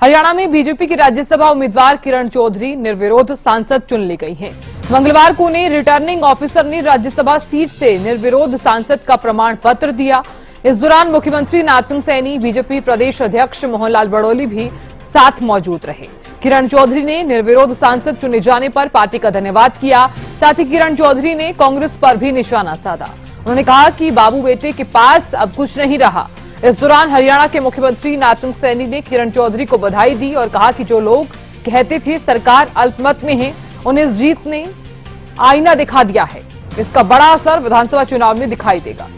हरियाणा में बीजेपी की राज्यसभा उम्मीदवार किरण चौधरी निर्विरोध सांसद चुन ली गई हैं। मंगलवार को उन्हें रिटर्निंग ऑफिसर ने राज्यसभा सीट से निर्विरोध सांसद का प्रमाण पत्र दिया। इस दौरान मुख्यमंत्री नापसिंह सैनी, बीजेपी प्रदेश अध्यक्ष मोहनलाल बड़ोली भी साथ मौजूद रहे। किरण चौधरी ने निर्विरोध सांसद चुने जाने पर पार्टी का धन्यवाद किया। साथ ही किरण चौधरी ने कांग्रेस पर भी निशाना साधा। उन्होंने कहा कि बाबू बेटे के पास अब कुछ नहीं रहा। इस दौरान हरियाणा के मुख्यमंत्री नापसिंह सैनी ने किरण चौधरी को बधाई दी और कहा कि जो लोग कहते थे सरकार अल्पमत में है, उन्हें इस जीत ने आईना दिखा दिया है। इसका बड़ा असर विधानसभा चुनाव में दिखाई देगा।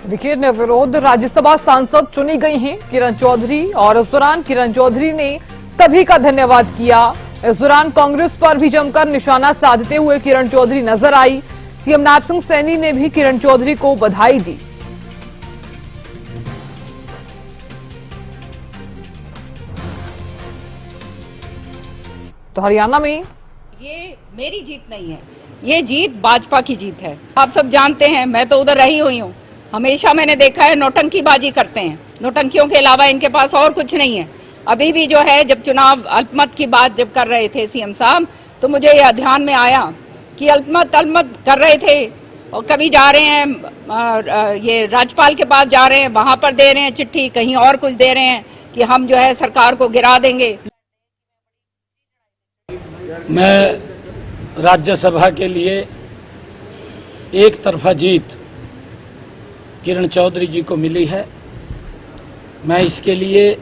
देखिए, निर्विरोध राज्यसभा सांसद चुनी गई हैं किरण चौधरी, और इस दौरान किरण चौधरी ने सभी का धन्यवाद किया। इस दौरान कांग्रेस पर भी जमकर निशाना साधते हुए किरण चौधरी नजर आई। सीएम नापसिंह सैनी ने भी किरण चौधरी को बधाई दी। तो हरियाणा में ये मेरी जीत नहीं है, ये जीत भाजपा की जीत है। आप सब जानते हैं, मैं तो उधर रही हुई हूँ। हमेशा मैंने देखा है नौटंकीबाजी करते हैं, नौटंकियों के अलावा इनके पास और कुछ नहीं है। अभी भी जो है, जब चुनाव अल्पमत की बात जब कर रहे थे सीएम साहब, तो मुझे यह ध्यान में आया कि अल्पमत कर रहे थे और कभी जा रहे हैं ये राज्यपाल के पास जा रहे हैं, वहां पर दे रहे हैं चिट्ठी, कहीं और कुछ दे रहे हैं कि हम जो है सरकार को गिरा देंगे। मैं राज्यसभा के लिए एक तरफा जीत किरण चौधरी जी को मिली है। मैं इसके लिए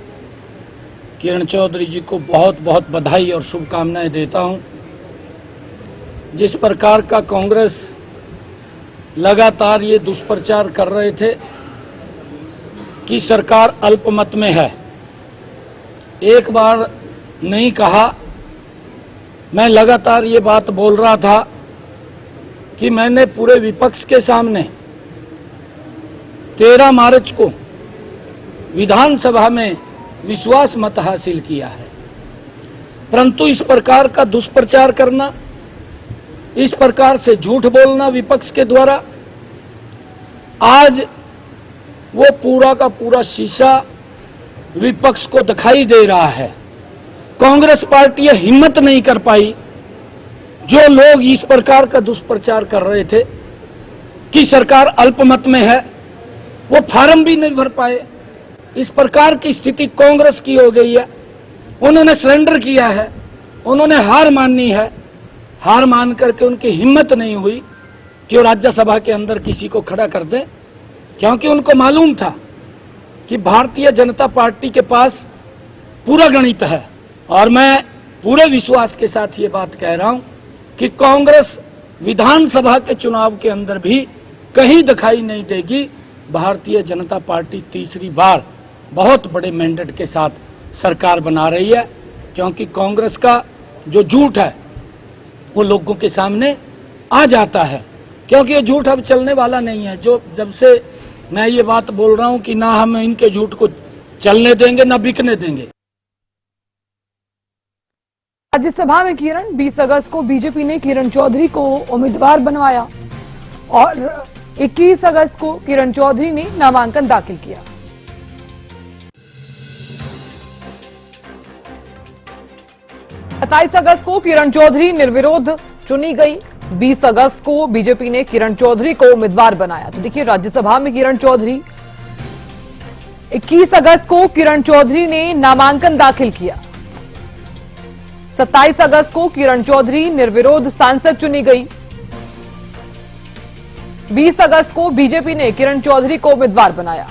किरण चौधरी जी को बहुत बहुत बधाई और शुभकामनाएं देता हूं। जिस प्रकार का कांग्रेस लगातार ये दुष्प्रचार कर रहे थे कि सरकार अल्पमत में है, एक बार नहीं कहा। मैं लगातार ये बात बोल रहा था कि मैंने पूरे विपक्ष के सामने 13 मार्च को विधानसभा में विश्वास मत हासिल किया है। परंतु इस प्रकार का दुष्प्रचार करना, इस प्रकार से झूठ बोलना विपक्ष के द्वारा, आज वो पूरा का पूरा शीशा विपक्ष को दिखाई दे रहा है। कांग्रेस पार्टी यह हिम्मत नहीं कर पाई, जो लोग इस प्रकार का दुष्प्रचार कर रहे थे कि सरकार अल्पमत में है, वो फार्म भी नहीं भर पाए। इस प्रकार की स्थिति कांग्रेस की हो गई है। उन्होंने सरेंडर किया है, उन्होंने हार मानी है। हार मान करके उनकी हिम्मत नहीं हुई कि वो राज्यसभा के अंदर किसी को खड़ा कर दे, क्योंकि उनको मालूम था कि भारतीय जनता पार्टी के पास पूरा गणित है। और मैं पूरे विश्वास के साथ ये बात कह रहा हूं कि कांग्रेस विधानसभा के चुनाव के अंदर भी कहीं दिखाई नहीं देगी। भारतीय जनता पार्टी तीसरी बार बहुत बड़े मैंडेट के साथ सरकार बना रही है, क्योंकि कांग्रेस का जो झूठ है वो लोगों के सामने आ जाता है। क्योंकि ये झूठ अब चलने वाला नहीं है। जो जब से मैं ये बात बोल रहा हूं कि ना हम इनके झूठ को चलने देंगे, ना बिकने देंगे। राज्यसभा में किरण 20 अगस्त को बीजेपी ने किरण चौधरी को उम्मीदवार बनवाया और 21 अगस्त को किरण चौधरी ने नामांकन दाखिल किया। 27 अगस्त को किरण चौधरी निर्विरोध चुनी गई। 20 अगस्त को बीजेपी ने किरण चौधरी को उम्मीदवार बनाया। तो देखिए, राज्यसभा में किरण चौधरी, 21 अगस्त को किरण चौधरी ने नामांकन दाखिल किया। 27 अगस्त को किरण चौधरी निर्विरोध सांसद चुनी गई। 20 अगस्त को बीजेपी ने किरण चौधरी को उम्मीदवार बनाया।